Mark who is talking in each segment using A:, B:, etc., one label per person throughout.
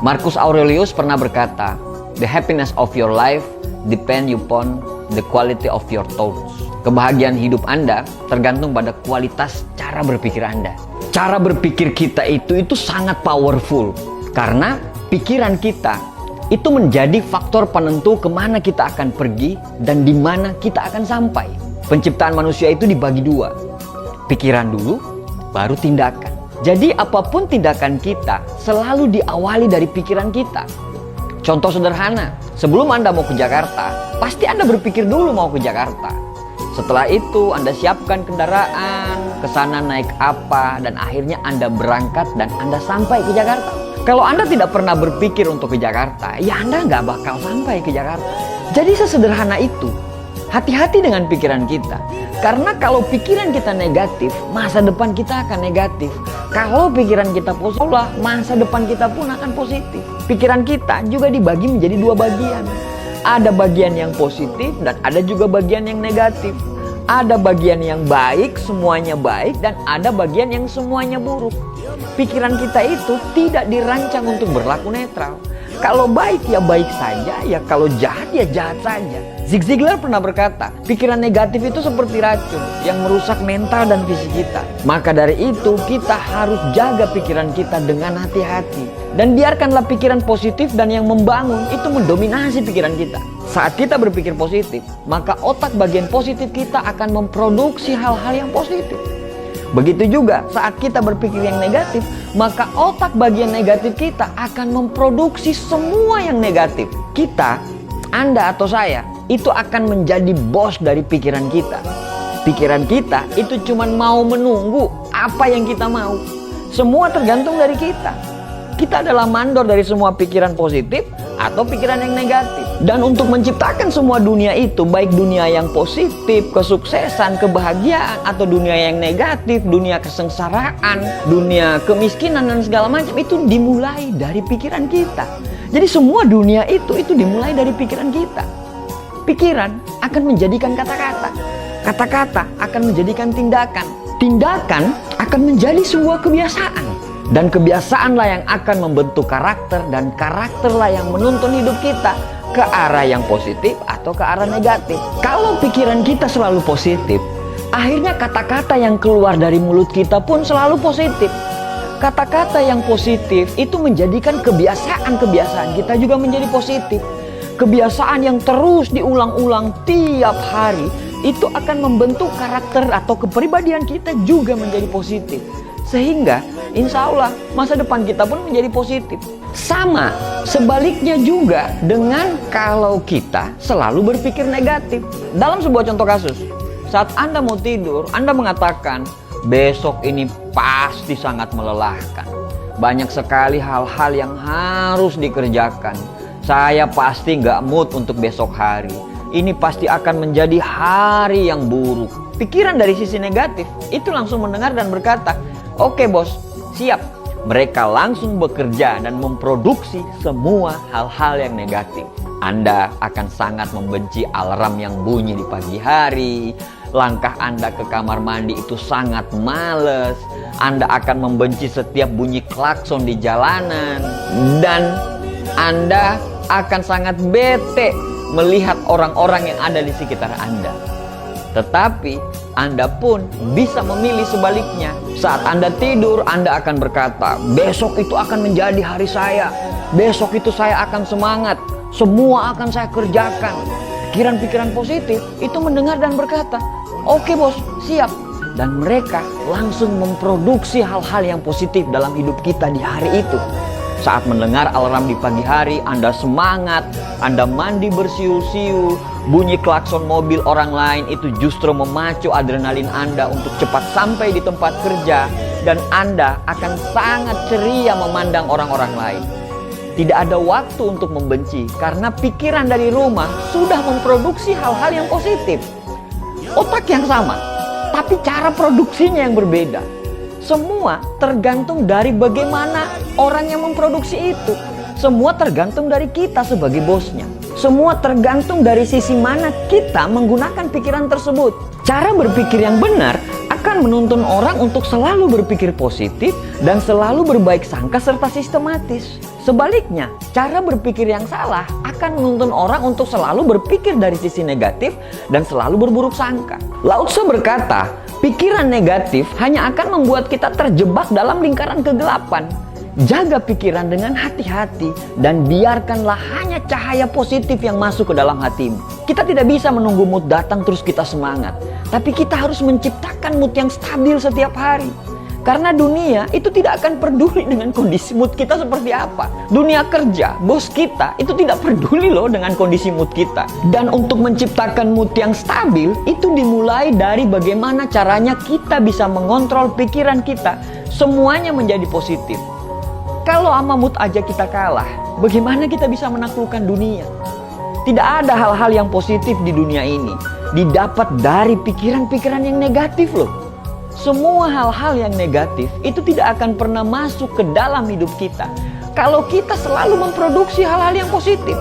A: Marcus Aurelius pernah berkata, "The happiness of your life depend upon the quality of your thoughts." Kebahagiaan hidup Anda tergantung pada kualitas cara berpikir Anda. Cara berpikir kita itu sangat powerful. Karena pikiran kita itu menjadi faktor penentu kemana kita akan pergi dan di mana kita akan sampai. Penciptaan manusia itu dibagi dua. Pikiran dulu, baru tindakan. Jadi apapun tindakan kita selalu diawali dari pikiran kita. Contoh sederhana, sebelum Anda mau ke Jakarta, pasti Anda berpikir dulu mau ke Jakarta. Setelah itu Anda siapkan kendaraan, ke sana naik apa, dan akhirnya Anda berangkat dan Anda sampai ke Jakarta. Kalau Anda tidak pernah berpikir untuk ke Jakarta, ya Anda nggak bakal sampai ke Jakarta. Jadi sesederhana itu. Hati-hati dengan pikiran kita. Karena kalau pikiran kita negatif, masa depan kita akan negatif. Kalau pikiran kita positif, masa depan kita pun akan positif. Pikiran kita juga dibagi menjadi dua bagian. Ada bagian yang positif dan ada juga bagian yang negatif. Ada bagian yang baik, semuanya baik, dan ada bagian yang semuanya buruk. Pikiran kita itu tidak dirancang untuk berlaku netral. Kalau baik ya baik saja, ya kalau jahat ya jahat saja. Zig Ziglar pernah berkata, pikiran negatif itu seperti racun yang merusak mental dan fisik kita. Maka dari itu kita harus jaga pikiran kita dengan hati-hati. Dan biarkanlah pikiran positif dan yang membangun itu mendominasi pikiran kita. Saat kita berpikir positif, maka otak bagian positif kita akan memproduksi hal-hal yang positif. Begitu juga saat kita berpikir yang negatif, maka otak bagian negatif kita akan memproduksi semua yang negatif. Kita, Anda atau saya, itu akan menjadi bos dari pikiran kita. Pikiran kita itu cuma mau menunggu apa yang kita mau. Semua tergantung dari kita. Kita adalah mandor dari semua pikiran positif atau pikiran yang negatif. Dan untuk menciptakan semua dunia itu, baik dunia yang positif, kesuksesan, kebahagiaan, atau dunia yang negatif, dunia kesengsaraan, dunia kemiskinan dan segala macam, itu dimulai dari pikiran kita. Jadi semua dunia itu dimulai dari pikiran kita. Pikiran akan menjadikan kata-kata. Kata-kata akan menjadikan tindakan. Tindakan akan menjadi sebuah kebiasaan. Dan kebiasaanlah yang akan membentuk karakter, dan karakterlah yang menuntun hidup kita ke arah yang positif atau ke arah negatif. Kalau pikiran kita selalu positif, akhirnya kata-kata yang keluar dari mulut kita pun selalu positif. Kata-kata yang positif itu menjadikan kebiasaan-kebiasaan kita juga menjadi positif. Kebiasaan yang terus diulang-ulang tiap hari itu akan membentuk karakter atau kepribadian kita juga menjadi positif. Sehingga insya Allah masa depan kita pun menjadi positif. Sama sebaliknya juga dengan kalau kita selalu berpikir negatif. Dalam sebuah contoh kasus, saat Anda mau tidur, Anda mengatakan, besok ini pasti sangat melelahkan. Banyak sekali hal-hal yang harus dikerjakan. Saya pasti nggak mood untuk besok hari. Ini pasti akan menjadi hari yang buruk. Pikiran dari sisi negatif itu langsung mendengar dan berkata, "Oke bos, siap." Mereka langsung bekerja dan memproduksi semua hal-hal yang negatif. Anda akan sangat membenci alarm yang bunyi di pagi hari. Langkah Anda ke kamar mandi itu sangat males. Anda akan membenci setiap bunyi klakson di jalanan. Dan Anda akan sangat bete melihat orang-orang yang ada di sekitar Anda. Tetapi Anda pun bisa memilih sebaliknya. Saat Anda tidur, Anda akan berkata, besok itu akan menjadi hari saya. Besok itu saya akan semangat. Semua akan saya kerjakan. Pikiran-pikiran positif itu mendengar dan berkata, oke bos, siap. Dan mereka langsung memproduksi hal-hal yang positif dalam hidup kita di hari itu. Saat mendengar alarm di pagi hari, Anda semangat, Anda mandi bersiul-siul, bunyi klakson mobil orang lain itu justru memacu adrenalin Anda untuk cepat sampai di tempat kerja, dan Anda akan sangat ceria memandang orang-orang lain. Tidak ada waktu untuk membenci karena pikiran dari rumah sudah memproduksi hal-hal yang positif. Otak yang sama, tapi cara produksinya yang berbeda. Semua tergantung dari bagaimana orang yang memproduksi itu. Semua tergantung dari kita sebagai bosnya. Semua tergantung dari sisi mana kita menggunakan pikiran tersebut. Cara berpikir yang benar akan akan menuntun orang untuk selalu berpikir positif dan selalu berbaik sangka serta sistematis. Sebaliknya, cara berpikir yang salah akan menuntun orang untuk selalu berpikir dari sisi negatif dan selalu berburuk sangka. Lao Tzu berkata, pikiran negatif hanya akan membuat kita terjebak dalam lingkaran kegelapan. Jaga pikiran dengan hati-hati dan biarkanlah hanya cahaya positif yang masuk ke dalam hatimu. Kita tidak bisa menunggu mood datang terus kita semangat, tapi kita harus menciptakan mood yang stabil setiap hari. Karena dunia itu tidak akan peduli dengan kondisi mood kita seperti apa. Dunia kerja, bos kita itu tidak peduli loh dengan kondisi mood kita. Dan untuk menciptakan mood yang stabil itu dimulai dari bagaimana caranya kita bisa mengontrol pikiran kita. Semuanya menjadi positif. Kalau sama mood aja kita kalah, bagaimana kita bisa menaklukkan dunia? Tidak ada hal-hal yang positif di dunia ini didapat dari pikiran-pikiran yang negatif loh. Semua hal-hal yang negatif itu tidak akan pernah masuk ke dalam hidup kita kalau kita selalu memproduksi hal-hal yang positif.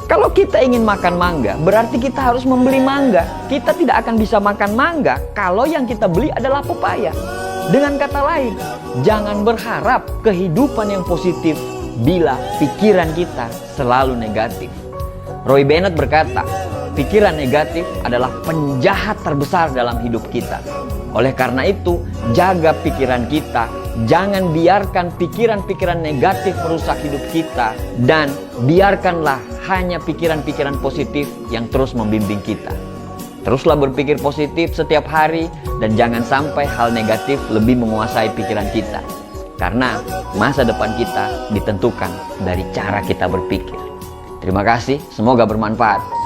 A: Kalau kita ingin makan mangga, berarti kita harus membeli mangga. Kita tidak akan bisa makan mangga kalau yang kita beli adalah pepaya. Dengan kata lain, jangan berharap kehidupan yang positif bila pikiran kita selalu negatif. Roy Bennett berkata, pikiran negatif adalah penjahat terbesar dalam hidup kita. Oleh karena itu, jaga pikiran kita. Jangan biarkan pikiran-pikiran negatif merusak hidup kita. Dan biarkanlah hanya pikiran-pikiran positif yang terus membimbing kita. Teruslah berpikir positif setiap hari dan jangan sampai hal negatif lebih menguasai pikiran kita. Karena masa depan kita ditentukan dari cara kita berpikir. Terima kasih, semoga bermanfaat.